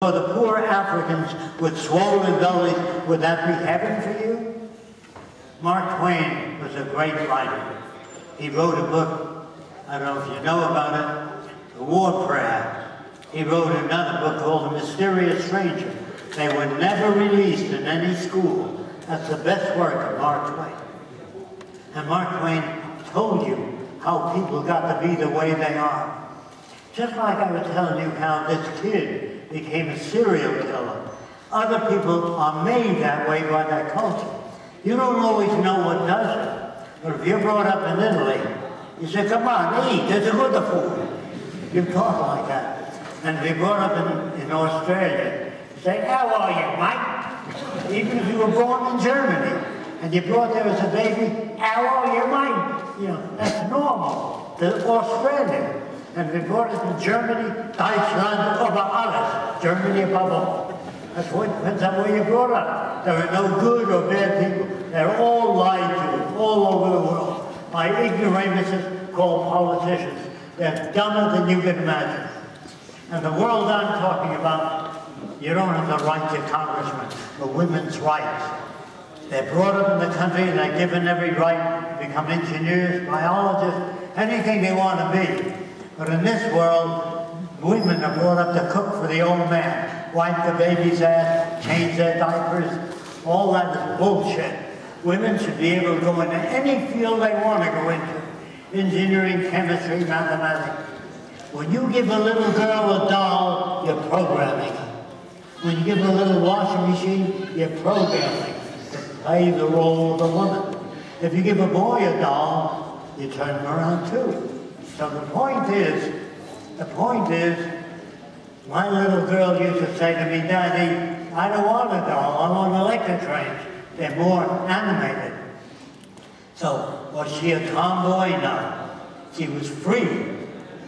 For the poor Africans with swollen bellies, would that be heaven for you? Mark Twain was a great writer. He wrote a book, I don't know if you know about it, The War Prayer. He wrote another book called The Mysterious Stranger. They were never released in any school. That's the best work of Mark Twain. And Mark Twain told you how people got to be the way they are. Just like I was telling you how this kid became a serial killer. Other people are made that way by their culture. You don't always know what does it. But if you're brought up in Italy, you say, come on, eat, there's a good food. You talk like that. And if you're brought up in Australia, you say, how are you, Mike? Even if you were born in Germany, and you're brought there as a baby, how are you, Mike? You know, that's normal. The Australian. And we brought it in Germany, Deutschland over alles, Germany above all. That's what depends on where you're brought up. There are no good or bad people. They're all lied to all over the world by ignoramuses called politicians. They're dumber than you can imagine. And the world I'm talking about, you don't have the right to congressmen, the women's rights. They're brought up in the country and they're given every right to become engineers, biologists, anything they want to be. But in this world, women are brought up to cook for the old man, wipe the baby's ass, change their diapers. All that is bullshit. Women should be able to go into any field they want to go into. Engineering, chemistry, mathematics. When you give a little girl a doll, you're programming her. When you give her a little washing machine, you're programming her to play the role of a woman. If you give a boy a doll, you turn him around too. So the point is, my little girl used to say to me, Daddy, I don't want a doll, I want electric trains. They're more animated. So, was she a tomboy? No. She was free.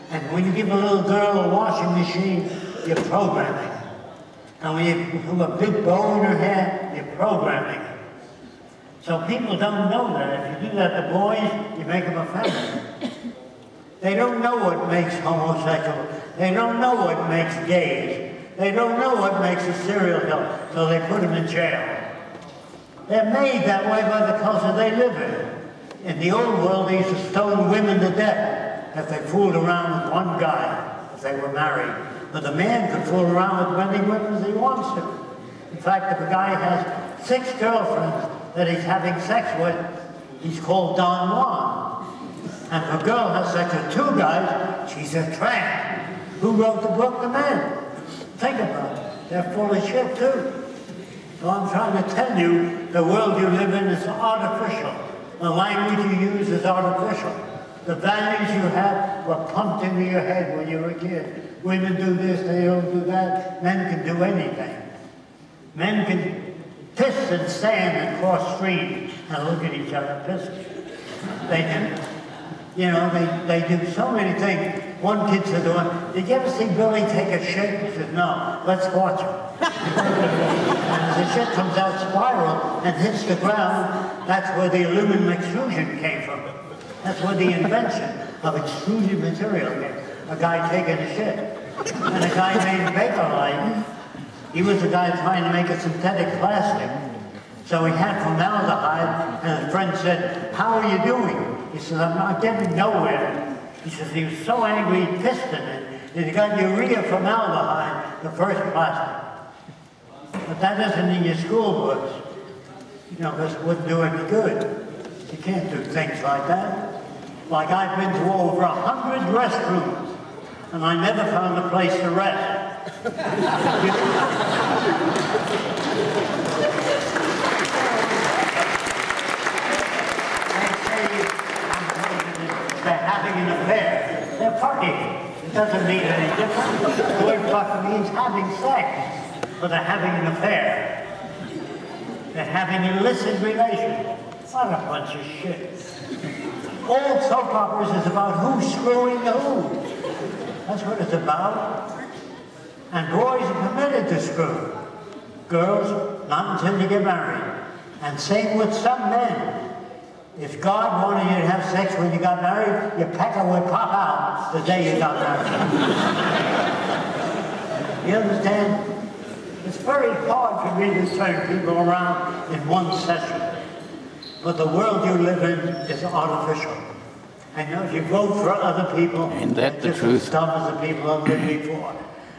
And when you give a little girl a washing machine, you're programming her. And when you put a big bow in her hair, you're programming her. So people don't know that. If you do that to boys, you make them effeminate. They don't know what makes homosexual. They don't know what makes gays. They don't know what makes a serial killer, so they put them in jail. They're made that way by the culture they live in. In the old world, they used to stone women to death if they fooled around with one guy, if they were married. But the man could fool around with many women as he wants to. In fact, if a guy has 6 girlfriends that he's having sex with, he's called Don Juan. And if a girl has sex with 2 guys, she's a tramp. Who wrote the book? The men. Think about it. They're full of shit too. So I'm trying to tell you, the world you live in is artificial. The language you use is artificial. The values you have were pumped into your head when you were a kid. Women do this, they don't do that. Men can do anything. Men can piss and stand and cross streams and look at each other pissing. They can. You know, they do so many things. One kid said to one, did you ever see Billy take a shit? He said, no, let's watch him. And the shit comes out spiral and hits the ground. That's where the aluminum extrusion came from. That's where the invention of extruded material came. A guy taking a shit. And a guy named Bakelite, he was the guy trying to make a synthetic plastic. So he had formaldehyde, and his friend said, how are you doing? He said, I'm getting nowhere. He says he was so angry he pissed in it, and he got urea formaldehyde, the first plastic. But that isn't in your school books, you know, because it wouldn't do any good. You can't do things like that. Like I've been to over 100 restrooms, and I never found a place to rest. They're having an affair. They're fucking. It doesn't mean any different. The word fuck means having sex. But they're having an affair. They're having illicit relations. What a bunch of shit. All soap operas is about who's screwing who. That's what it's about. And boys are permitted to screw. Girls, not until you get married. And same with some men. If God wanted you to have sex when you got married, your pecker would pop out the day you got married. You understand? for me to turn people around in one session. But the world you live in is artificial. And if you vote for other people, Ain't that the just truth? as dumb as the people that lived before.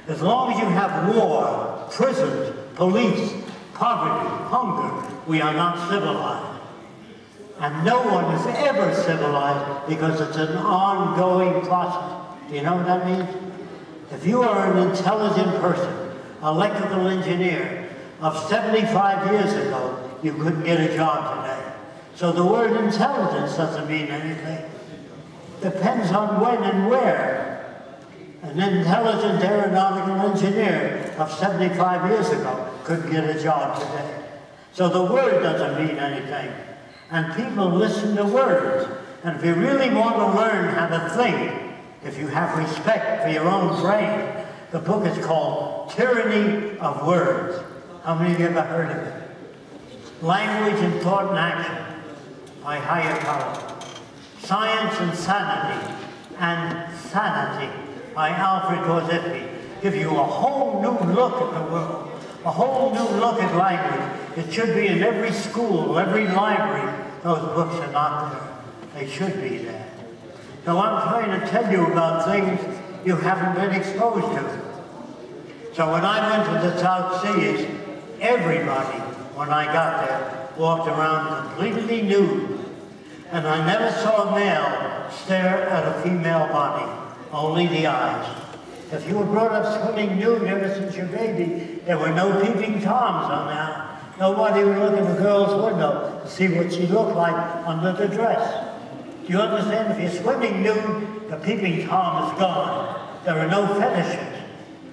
As long as you have war, prisons, police, poverty, hunger, we are not civilized. And no one is ever civilized because it's an ongoing process. Do you know what that means? If you are an intelligent person, electrical engineer, of 75 years ago, you couldn't get a job today. So the word intelligence doesn't mean anything. Depends on when and where. An intelligent aeronautical engineer of 75 years ago couldn't get a job today. So the word doesn't mean anything. And people listen to words. And if you really want to learn how to think, if you have respect for your own brain, the book is called Tyranny of Words. How many of you ever heard of it? Language and Thought and Action by Higher Power. Science and Sanity by Alfred Korzybski give you a whole new look at the world, a whole new look at language. It should be in every school, every library. Those books are not there. They should be there. So I'm trying to tell you about things you haven't been exposed to. So when I went to the South Seas, everybody, when I got there, walked around completely nude. And I never saw a male stare at a female body, only the eyes. If you were brought up swimming nude ever since your baby, there were no peeping toms on that. Nobody would look in a girl's window to see what she looked like under the dress. Do you understand? If you're swimming nude, the peeping tom is gone. There are no fetishes.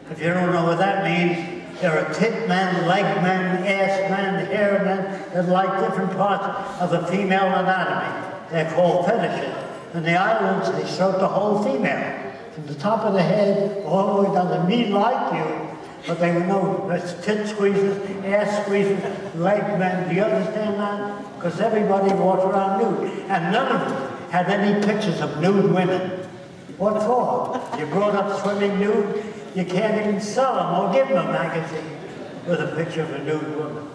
If you don't know what that means, there are tit men, leg men, ass men, hair men that like different parts of the female anatomy. They're called fetishes. In the islands, they stroke the whole female, from the top of the head all the way down to me like you. But they would know there's tit squeezes, ass squeezes, leg men. Do you understand that? Because everybody walked around nude. And none of them had any pictures of nude women. What for? You're brought up swimming nude, you can't even sell them or give them a magazine with a picture of a nude woman.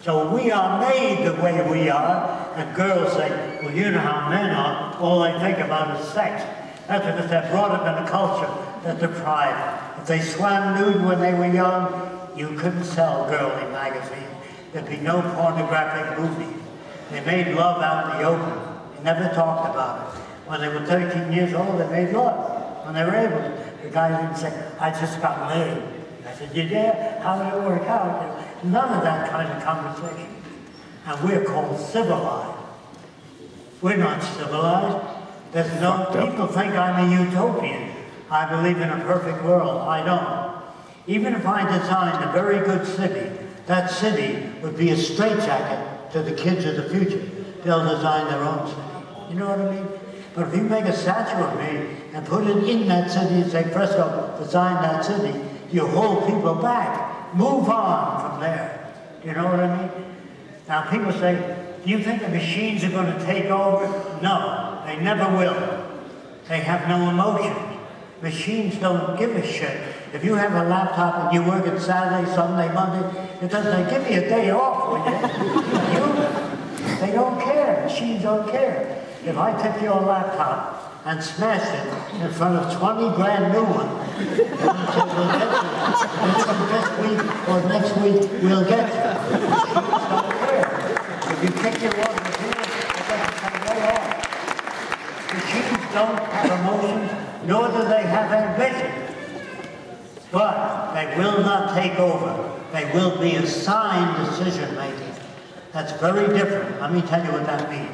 So we are made the way we are, and girls say, well, you know how men are, all they think about is sex. That's because they're brought up in a culture that deprived. If they swam nude when they were young, you couldn't sell girly magazines. There'd be no pornographic movies. They made love out in the open. They never talked about it. When they were 13 years old, they made love. When they were able to. The guy didn't say, I just got laid. I said, you did? How did it work out? None of that kind of conversation. And we're called civilized. We're not civilized. There's no, people think I'm a utopian. I believe in a perfect world. I don't. Even if I designed a very good city, that city would be a straitjacket to the kids of the future. They'll design their own city. You know what I mean? But if you make a statue of me and put it in that city and say, Fresco, design that city, you hold people back. Move on from there. You know what I mean? Now people say, do you think the machines are going to take over? No, they never will. They have no emotions. Machines don't give a shit. If you have a laptop and you work at Saturday, Sunday, Monday, it doesn't say, give me a day off, will you? They don't care. Machines don't care. If I took your laptop and smashed it in front of 20 brand new ones, this week or next week, we'll get you. Machines don't care. If you kick your one machine, it doesn't come right off. Machines don't have emotions, nor do they have ambition. But they will not take over. They will be assigned decision-making. That's very different. Let me tell you what that means.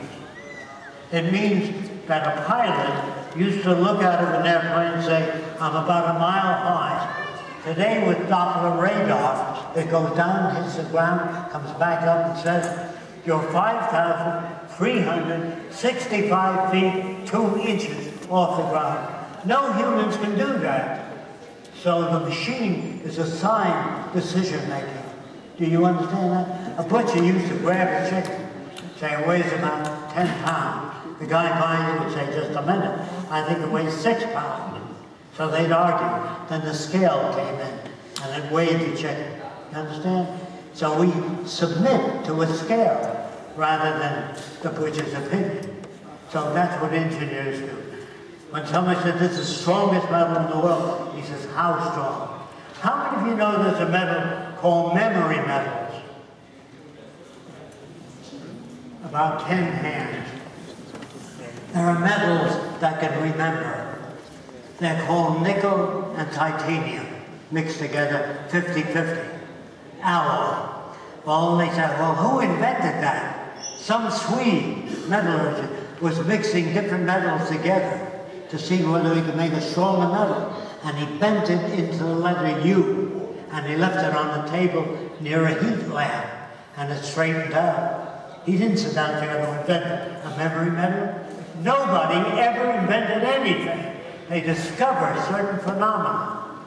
It means that a pilot used to look out of an airplane and say, I'm about a mile high. Today with Doppler radar, it goes down, hits the ground, comes back up and says, you're 5,365 feet, 2 inches off the ground. No humans can do that. So the machine is assigned decision-making. Do you understand that? A butcher used to grab a chicken, say it weighs about 10 pounds. The guy buying it would say, just a minute, I think it weighs 6 pounds. So they'd argue. Then the scale came in, and it weighed the chicken. You understand? So we submit to a scale rather than the butcher's opinion. So that's what engineers do. When somebody says this is the strongest metal in the world, he says, how strong? How many of you know there's a metal called memory metals? About 10 hands. There are metals that can remember. They're called nickel and titanium, mixed together 50-50. Alloy. Well, they said, well, who invented that? Some Swede metallurgist was mixing different metals together to see whether he could make a stronger metal. And he bent it into the letter U, and he left it on the table near a heat lamp, and it straightened out. He didn't sit down there to invent a memory metal. Nobody ever invented anything. They discover certain phenomena.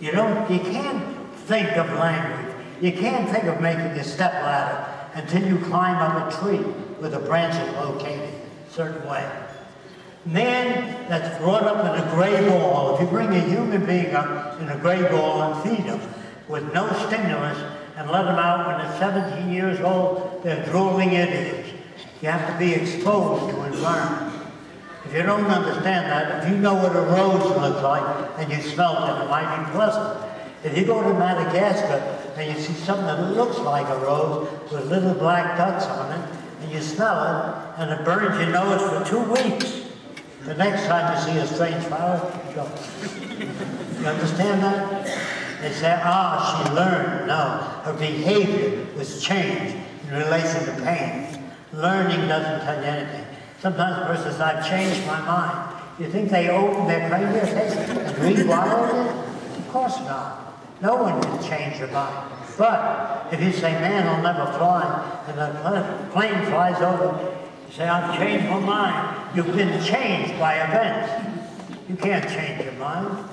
You can't think of language. You can't think of making a step ladder until you climb up a tree with the branches located a certain way. Man that's brought up in a gray ball, if you bring a human being up in a gray ball and feed him with no stimulus and let them out when they're 17 years old, they're drooling idiots. You have to be exposed to environment. If you don't understand that, if you know what a rose looks like and you smell it, it might be pleasant. If you go to Madagascar and you see something that looks like a rose with little black dots on it, and you smell it, and it burns your nose for 2 weeks, the next time you see a strange flower, you go. You understand that? They say, she learned. No, her behavior was changed in relation to pain. Learning doesn't tell you anything. Sometimes a person says, I've changed my mind. You think they open their cranial case and rewire it? Of course not. No one can change your mind. But if you say, man will never fly, and the plane flies over, you say, I've changed my mind. You've been changed by events. You can't change your mind.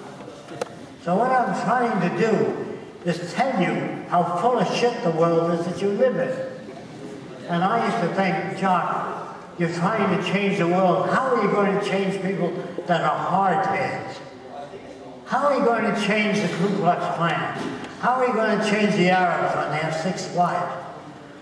So what I'm trying to do is tell you how full of shit the world is that you live in. And I used to think, Jacque, you're trying to change the world. How are you going to change people that are hardheads? How are you going to change the Ku Klux Klan? How are you going to change the Arabs when they have 6 wives?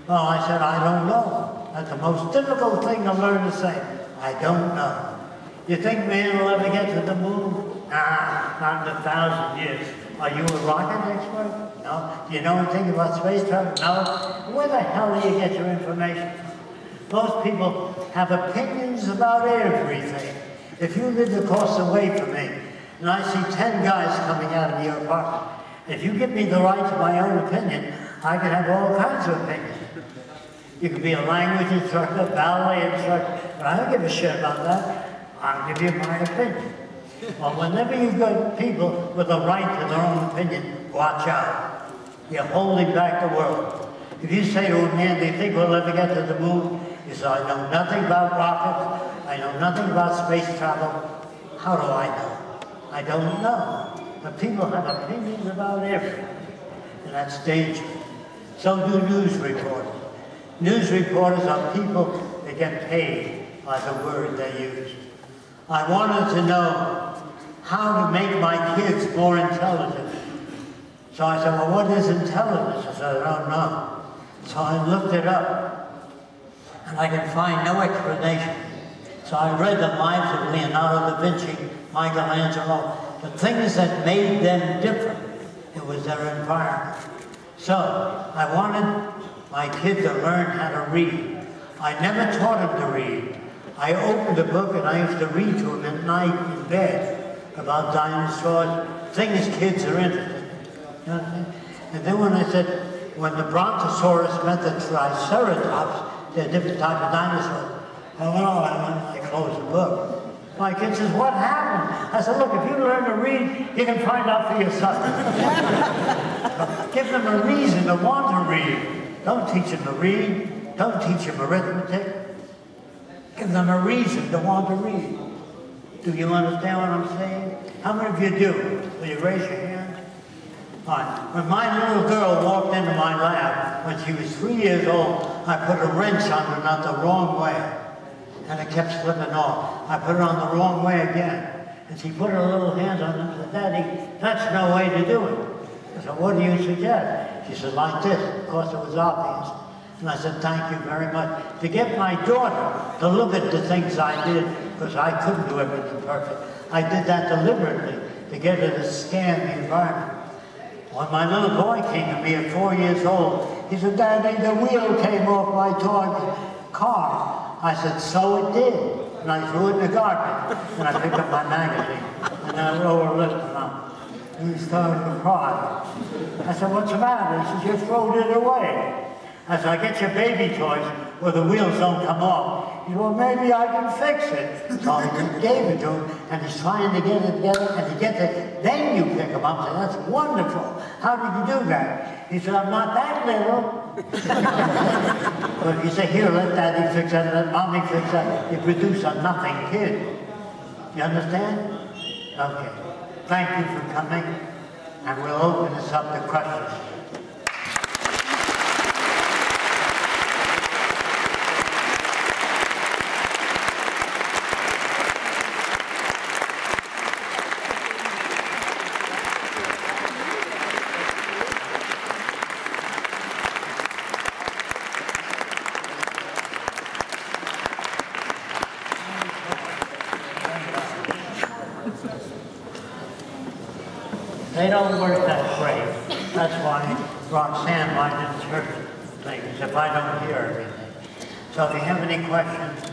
Well, I said, I don't know. That's the most difficult thing to learn to say. I don't know. You think man will ever get to the moon? Nah, not in 1,000 years. Are you a rocket expert? No. Do you know anything about space travel? No. Where the hell do you get your information from? Most people have opinions about everything. If you lived across the way from me, and I see 10 guys coming out of your apartment, if you give me the right to my own opinion, I can have all kinds of opinions. You could be a language instructor, ballet instructor, but I don't give a shit about that. I'll give you my opinion. Well, whenever you've got people with a right to their own opinion, watch out. You're holding back the world. If you say to a man, do you think we'll ever get to the moon? He says, I know nothing about rockets. I know nothing about space travel. How do I know? I don't know. But people have opinions about everything. And that's dangerous. So do news reporters. News reporters are people that get paid by the word they use. I wanted to know how to make my kids more intelligent. So I said, well, what is intelligence? I said, I don't know. So I looked it up, and I could find no explanation. So I read the lives of Leonardo da Vinci, Michelangelo, the things that made them different. It was their environment. So I wanted my kid to learn how to read. I never taught him to read. I opened a book and I used to read to him at night in bed about dinosaurs, things kids are interested in. You know what I mean? And then when I said, when the Brontosaurus met the Triceratops, they're a different type of dinosaur. I went, I closed the book. My kid says, what happened? I said, look, if you learn to read, you can find out for yourself. Give them a reason to want to read. Don't teach them to read. Don't teach them arithmetic. Give them a reason to want to read. Do you understand what I'm saying? How many of you do? Will you raise your hand? All right. When my little girl walked into my lab, when she was 3 years old, I put a wrench on her, not the wrong way. And it kept slipping off. I put it on the wrong way again. And she put her little hands on it and said, Daddy, that's no way to do it. said, what do you suggest? She said, like this. Of course, it was obvious. And I said, thank you very much. To get my daughter to look at the things I did, because I couldn't do everything perfect. I did that deliberately to get her to scan the environment. When my little boy came to me at 4 years old, he said, Daddy, the wheel came off my toy car. I said, so it did. And I threw it in the garbage. And I picked up my magazine. And I wrote a list up. And he started to cry. I said, what's the matter? He said, you throwed it away. I said, I get your baby toys where the wheels don't come off. He said, well, maybe I can fix it. So I gave it to him, and he's trying to get it together, and he gets it. Then you pick him up and say, that's wonderful. How did you do that? He said, I'm not that little. But if you say, here, let Daddy fix that, let Mommy fix that, you produce a nothing kid. You understand? Okay. Thank you for coming, and we'll open this up to questions. They don't work that great. That's why Roxanne might insert things if I don't hear everything. So if you have any questions,